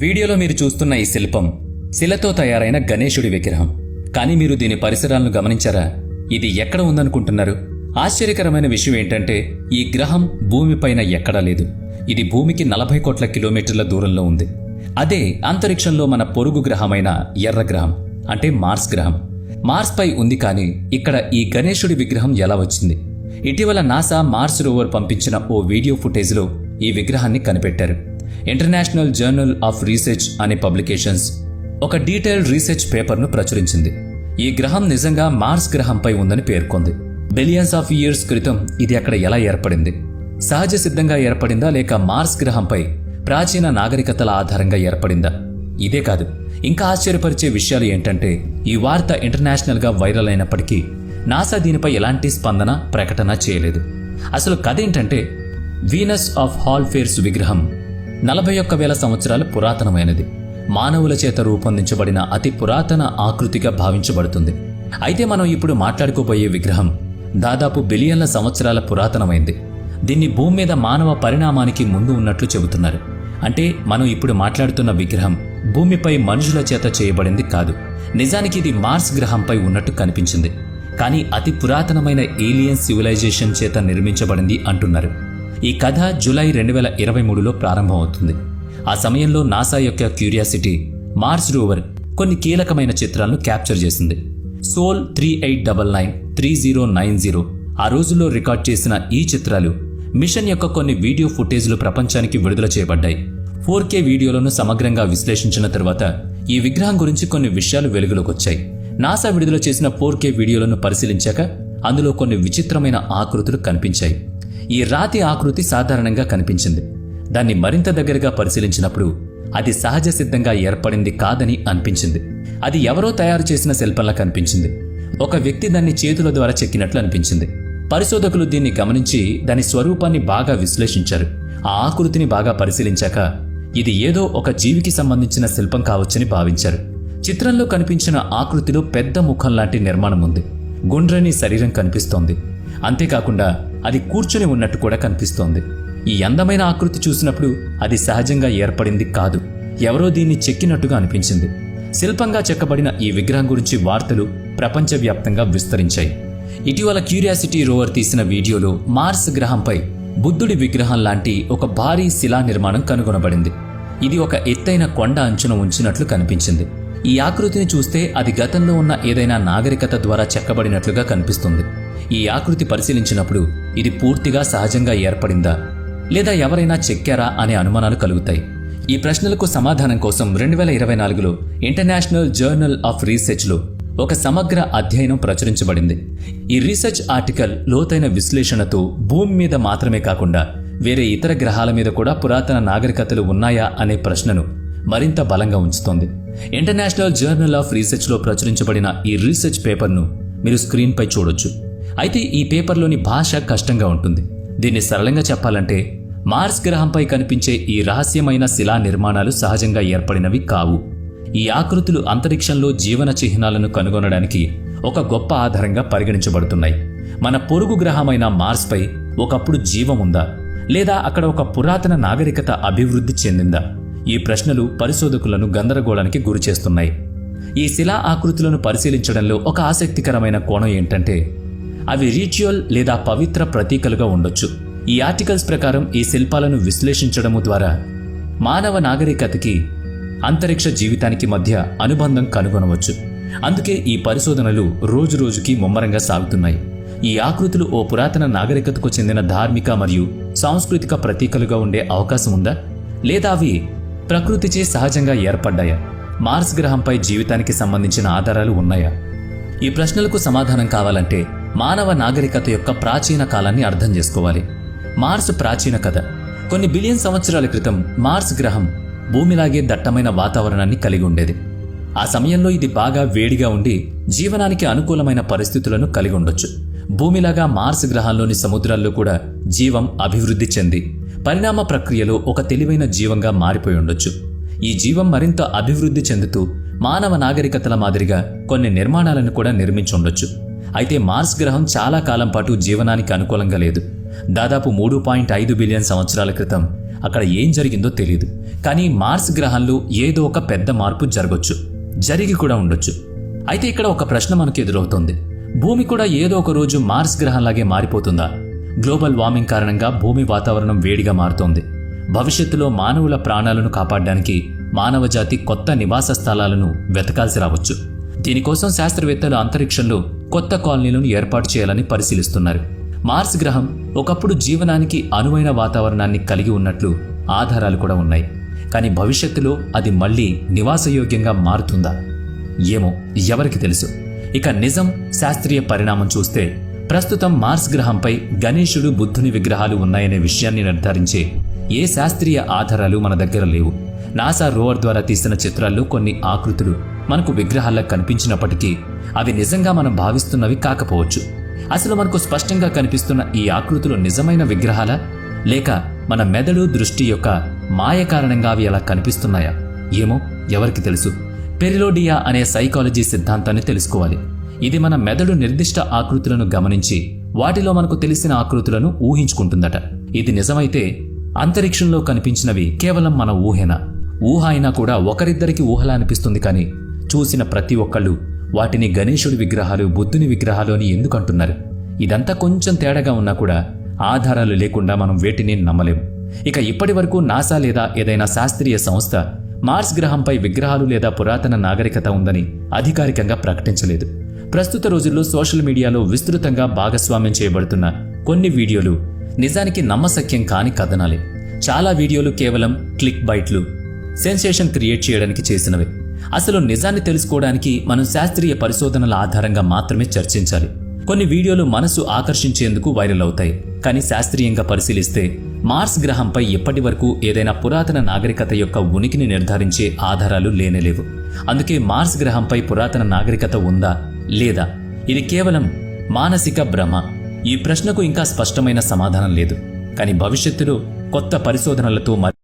వీడియోలో మీరు చూస్తున్న ఈ శిల్పం శిలతో తయారైన గణేశుడి విగ్రహం. కానీ మీరు దీని పరిసరాలను గమనించారా? ఇది ఎక్కడ ఉందనుకుంటున్నారు? ఆశ్చర్యకరమైన విషయం ఏంటంటే ఈ గ్రహం భూమిపైన ఎక్కడా లేదు. ఇది భూమికి 40 కోట్ల కిలోమీటర్ల దూరంలో ఉంది. అదే అంతరిక్షంలో మన పొరుగు గ్రహమైన ఎర్ర గ్రహం, అంటే మార్స్ గ్రహం. మార్స్ పై ఉంది, కానీ ఇక్కడ ఈ గణేశుడి విగ్రహం ఎలా వచ్చింది? ఇటీవల నాసా మార్స్ రోవర్ పంపించిన ఓ వీడియో ఫుటేజ్లో ఈ విగ్రహాన్ని కనిపెట్టారు. ఇంటర్నేషనల్ జర్నల్ ఆఫ్ రీసెర్చ్ అనే పబ్లికేషన్స్ ఒక డీటెయిల్డ్ రీసెర్చ్ పేపర్ను ప్రచురించింది. ఈ గ్రహం నిజంగా మార్స్ గ్రహంపై ఉందని పేర్కొంది. బిలియన్స్ ఆఫ్ ఇయర్స్ క్రితం ఇది అక్కడ ఎలా ఏర్పడింది? సహజ సిద్ధంగా ఏర్పడిందా, లేక మార్స్ గ్రహంపై ప్రాచీన నాగరికతల ఆధారంగా ఏర్పడిందా? ఇదే కాదు, ఇంకా ఆశ్చర్యపరిచే విషయాలు ఏంటంటే ఈ వార్త ఇంటర్నేషనల్గా వైరల్ అయినప్పటికీ నాసా దీనిపై ఎలాంటి స్పందన, ప్రకటన చేయలేదు. అసలు కథ ఏంటంటే వీనస్ ఆఫ్ హాల్ ఫేర్స్ విగ్రహం 41,000 సంవత్సరాల పురాతనమైనది. మానవుల చేత రూపొందించబడిన అతి పురాతన ఆకృతిగా భావించబడుతుంది. అయితే మనం ఇప్పుడు మాట్లాడుకోబోయే విగ్రహం దాదాపు బిలియన్ల సంవత్సరాల పురాతనమైంది. దీన్ని భూమి మీద మానవ పరిణామానికి ముందు ఉన్నట్లు చెబుతున్నారు. అంటే మనం ఇప్పుడు మాట్లాడుతున్న విగ్రహం భూమిపై మనుషుల చేత చేయబడింది కాదు. నిజానికి ఇది మార్స్ గ్రహంపై ఉన్నట్టు కనిపించింది, కానీ అతి పురాతనమైన ఏలియన్ సివిలైజేషన్ చేత నిర్మించబడింది అంటున్నారు. ఈ కథ జూలై 2023లో ప్రారంభమవుతుంది. ఆ సమయంలో నాసా యొక్క క్యూరియాసిటీ మార్స్ రోవర్ కొన్ని కీలకమైన చిత్రాలను క్యాప్చర్ చేసింది. సోల్ 3899, 3090 ఆ రోజుల్లో రికార్డ్ చేసిన ఈ చిత్రాలు మిషన్ యొక్క కొన్ని వీడియో ఫుటేజ్లు ప్రపంచానికి విడుదల చేయబడ్డాయి. 4K వీడియోలను సమగ్రంగా విశ్లేషించిన తర్వాత ఈ విగ్రహం గురించి కొన్ని విషయాలు వెలుగులోకి వచ్చాయి. నాసా విడుదల చేసిన 4K వీడియోలను పరిశీలించాక అందులో కొన్ని విచిత్రమైన ఆకృతులు కనిపించాయి. ఈ రాతి ఆకృతి సాధారణంగా కనిపించింది. దాన్ని మరింత దగ్గరగా పరిశీలించినప్పుడు అది సహజ సిద్ధంగా ఏర్పడింది కాదని అనిపించింది. అది ఎవరో తయారు చేసిన శిల్పంలా కనిపించింది. ఒక వ్యక్తి దాన్ని చేతుల ద్వారా చెక్కినట్లు అనిపించింది. పరిశోధకులు దీన్ని గమనించి దాని స్వరూపాన్ని బాగా విశ్లేషించారు. ఆ ఆకృతిని బాగా పరిశీలించాక ఇది ఏదో ఒక జీవికి సంబంధించిన శిల్పం కావచ్చని భావించారు. చిత్రంలో కనిపించిన ఆకృతిలో పెద్ద ముఖం లాంటి నిర్మాణం ఉంది. గుండ్రని శరీరం కనిపిస్తోంది. అంతేకాకుండా అది కూర్చుని ఉన్నట్టు కూడా కనిపిస్తోంది. ఈ అందమైన ఆకృతి చూసినప్పుడు అది సహజంగా ఏర్పడింది కాదు, ఎవరో దీన్ని చెక్కినట్టుగా అనిపించింది. శిల్పంగా చెక్కబడిన ఈ విగ్రహం గురించి వార్తలు ప్రపంచవ్యాప్తంగా విస్తరించాయి. ఇటీవల క్యూరియాసిటీ రోవర్ తీసిన వీడియోలో మార్స్ గ్రహంపై బుద్ధుడి విగ్రహం లాంటి ఒక భారీ శిలా నిర్మాణం కనుగొనబడింది. ఇది ఒక ఎత్తైన కొండ అంచున ఉంచినట్లు కనిపించింది. ఈ ఆకృతిని చూస్తే అది గతంలో ఉన్న ఏదైనా నాగరికత ద్వారా చెక్కబడినట్లుగా కనిపిస్తుంది. ఈ ఆకృతి పరిశీలించినప్పుడు ఇది పూర్తిగా సహజంగా ఏర్పడిందా, లేదా ఎవరైనా చెక్కారా అనే అనుమానాలు కలుగుతాయి. ఈ ప్రశ్నలకు సమాధానం కోసం 2024లో ఇంటర్నేషనల్ జర్నల్ ఆఫ్ రీసెర్చ్లో ఒక సమగ్ర అధ్యయనం ప్రచురించబడింది. ఈ రీసెర్చ్ ఆర్టికల్ లోతైన విశ్లేషణతో భూమి మీద మాత్రమే కాకుండా వేరే ఇతర గ్రహాల మీద కూడా పురాతన నాగరికతలు ఉన్నాయా అనే ప్రశ్నను మరింత బలంగా ఉంచుతోంది. ఇంటర్నేషనల్ జర్నల్ ఆఫ్ రీసెర్చ్లో ప్రచురించబడిన ఈ రీసెర్చ్ పేపర్ను మీరు స్క్రీన్పై చూడొచ్చు. అయితే ఈ పేపర్లోని భాష కష్టంగా ఉంటుంది. దీన్ని సరళంగా చెప్పాలంటే మార్స్ గ్రహంపై కనిపించే ఈ రహస్యమైన శిలా నిర్మాణాలు సహజంగా ఏర్పడినవి కావు. ఈ ఆకృతులు అంతరిక్షంలో జీవన చిహ్నాలను కనుగొనడానికి ఒక గొప్ప ఆధారంగా పరిగణించబడుతున్నాయి. మన పొరుగు గ్రహమైన మార్స్పై ఒకప్పుడు జీవం ఉందా, లేదా అక్కడ ఒక పురాతన నాగరికత అభివృద్ధి చెందిందా? ఈ ప్రశ్నలు పరిశోధకులను గందరగోళానికి గురిచేస్తున్నాయి. ఈ శిలా ఆకృతులను పరిశీలించడంలో ఒక ఆసక్తికరమైన కోణం ఏంటంటే అవి రిచువల్ లేదా పవిత్ర ప్రతీకలుగా ఉండొచ్చు. ఈ ఆర్టికల్స్ ప్రకారం ఈ శిల్పాలను విశ్లేషించడము ద్వారా మానవ నాగరికతకి అంతరిక్ష జీవితానికి మధ్య అనుబంధం కనుగొనవచ్చు. అందుకే ఈ పరిశోధనలు రోజురోజుకి ముమ్మరంగా సాగుతున్నాయి. ఈ ఆకృతులు ఓ పురాతన నాగరికతకు చెందిన ధార్మిక మరియు సాంస్కృతిక ప్రతీకలుగా ఉండే అవకాశం ఉందా, లేదా అవి ప్రకృతిచే సహజంగా ఏర్పడ్డాయా? మార్స్ గ్రహంపై జీవితానికి సంబంధించిన ఆధారాలు ఉన్నాయా? ఈ ప్రశ్నలకు సమాధానం కావాలంటే మానవ నాగరికత యొక్క ప్రాచీన కాలాన్ని అర్థం చేసుకోవాలి. మార్స్ ప్రాచీన కథ. కొన్ని బిలియన్ సంవత్సరాల క్రితం మార్స్ గ్రహం భూమిలాగే దట్టమైన వాతావరణాన్ని కలిగి ఉండేది. ఆ సమయంలో ఇది బాగా వేడిగా ఉండి జీవనానికి అనుకూలమైన పరిస్థితులను కలిగి ఉండొచ్చు. భూమిలాగా మార్స్ గ్రహంలోని సముద్రాల్లో కూడా జీవం అభివృద్ధి చెంది పరిణామ ప్రక్రియలో ఒక తెలివైన జీవంగా మారిపోయి ఉండొచ్చు. ఈ జీవం మరింత అభివృద్ధి చెందుతూ మానవ నాగరికతల మాదిరిగా కొన్ని నిర్మాణాలను కూడా నిర్మించి ఉండొచ్చు. అయితే మార్స్ గ్రహం చాలా కాలం పాటు జీవనానికి అనుకూలంగా లేదు. దాదాపు 3.5 బిలియన్ సంవత్సరాల క్రితం అక్కడ ఏం జరిగిందో తెలియదు. కానీ మార్స్ గ్రహంలో ఏదో ఒక పెద్ద మార్పు జరగొచ్చు, జరిగి కూడా ఉండొచ్చు. అయితే ఇక్కడ ఒక ప్రశ్న మనకు ఎదురవుతోంది. భూమి కూడా ఏదో ఒక రోజు మార్స్ గ్రహంలాగే మారిపోతుందా? గ్లోబల్ వార్మింగ్ కారణంగా భూమి వాతావరణం వేడిగా మారుతోంది. భవిష్యత్తులో మానవుల ప్రాణాలను కాపాడడానికి మానవజాతి కొత్త నివాస స్థలాలను వెతకాల్సి రావచ్చు. దీనికోసం శాస్త్రవేత్తలు అంతరిక్షంలో కొత్త కాలనీలను ఏర్పాటు చేయాలని పరిశీలిస్తున్నారు. మార్స్ గ్రహం ఒకప్పుడు జీవనానికి అనువైన వాతావరణాన్ని కలిగి ఉన్నట్లు ఆధారాలు కూడా ఉన్నాయి. కానీ భవిష్యత్తులో అది మళ్లీ నివాసయోగ్యంగా మారుతుందా? ఏమో, ఎవరికి తెలుసు. ఇక నిజం, శాస్త్రీయ పరిణామం చూస్తే ప్రస్తుతం మార్స్ గ్రహంపై గణేశుడు, బుద్ధుని విగ్రహాలు ఉన్నాయనే విషయాన్ని నిర్ధారించే ఏ శాస్త్రీయ ఆధారాలు మన దగ్గర లేవు. నాసా రోవర్ ద్వారా తీసిన చిత్రాల్లో కొన్ని ఆకృతులు మనకు విగ్రహాల్లా కనిపించినప్పటికీ అవి నిజంగా మనం భావిస్తున్నవి కాకపోవచ్చు. అసలు మనకు స్పష్టంగా కనిపిస్తున్న ఈ ఆకృతులు నిజమైన విగ్రహాలా, లేక మన మెదడు, దృష్టి యొక్క మాయ కారణంగా అవి అలా కనిపిస్తున్నాయా? ఏమో, ఎవరికి తెలుసు. పెరిలోడియా అనే సైకాలజీ సిద్ధాంతాన్ని తెలుసుకోవాలి. ఇది మన మెదడు నిర్దిష్ట ఆకృతులను గమనించి వాటిలో మనకు తెలిసిన ఆకృతులను ఊహించుకుంటుందట. ఇది నిజమైతే అంతరిక్షంలో కనిపించినవి కేవలం మన ఊహేనా? ఊహ అయినా కూడా ఒకరిద్దరికి ఊహలా అనిపిస్తుంది. కానీ చూసిన ప్రతి ఒక్కళ్ళు వాటిని గణేశుడి విగ్రహాలు, బుద్ధుని విగ్రహాలు అని ఎందుకు అంటున్నారు? ఇదంతా కొంచెం తేడాగా ఉన్నా కూడా ఆధారాలు లేకుండా మనం వేటిని నమ్మలేం. ఇక ఇప్పటి వరకు నాసా లేదా ఏదైనా శాస్త్రీయ సంస్థ మార్స్ గ్రహంపై విగ్రహాలు లేదా పురాతన నాగరికత ఉందని అధికారికంగా ప్రకటించలేదు. ప్రస్తుత రోజుల్లో సోషల్ మీడియాలో విస్తృతంగా భాగస్వామ్యం చేయబడుతున్న కొన్ని వీడియోలు నిజానికి నమ్మశక్యం కాని కథనాలే. చాలా వీడియోలు కేవలం క్లిక్ బైట్లు, సెన్సేషన్ క్రియేట్ చేయడానికి చేసినవి. అసలు నిజాన్ని తెలుసుకోవడానికి మనం శాస్త్రీయ పరిశోధనల ఆధారంగా మాత్రమే చర్చించాలి. కొన్ని వీడియోలు మనసు ఆకర్షించేందుకు వైరల్ అవుతాయి. కానీ శాస్త్రీయంగా పరిశీలిస్తే మార్స్ గ్రహంపై ఇప్పటి వరకు ఏదైనా పురాతన నాగరికత యొక్క ఉనికిని నిర్ధారించే ఆధారాలు లేనేలేవు. అందుకే మార్స్ గ్రహంపై పురాతన నాగరికత ఉందా లేదా, ఇది కేవలం మానసిక భ్రమ? ఈ ప్రశ్నకు ఇంకా స్పష్టమైన సమాధానం లేదు. కానీ భవిష్యత్తులో కొత్త పరిశోధనలతో